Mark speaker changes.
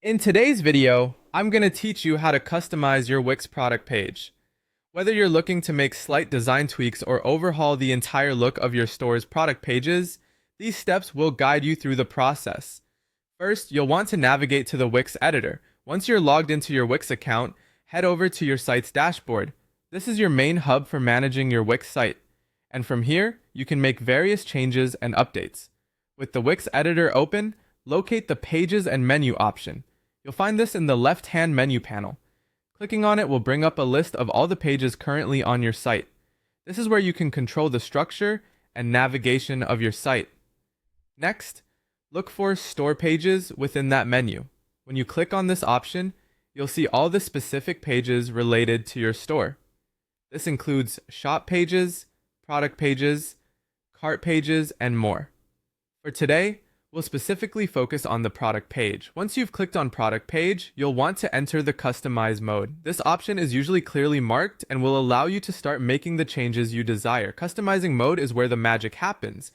Speaker 1: In today's video, I'm going to teach you how to customize your Wix product page. Whether you're looking to make slight design tweaks or overhaul the entire look of your store's product pages, these steps will guide you through the process. First, you'll want to navigate to the Wix editor. Once you're logged into your Wix account, head over to your site's dashboard. This is your main hub for managing your Wix site. And from here, you can make various changes and updates. With the Wix editor open, locate the Pages and Menu option. You'll find this in the left-hand menu panel. Clicking on it will bring up a list of all the pages currently on your site. This is where you can control the structure and navigation of your site. Next, look for Store Pages within that menu. When you click on this option, you'll see all the specific pages related to your store. This includes shop pages, product pages, cart pages, and more. For today, we'll specifically focus on the product page. Once you've clicked on product page, you'll want to enter the customize mode. This option is usually clearly marked and will allow you to start making the changes you desire. Customizing mode is where the magic happens.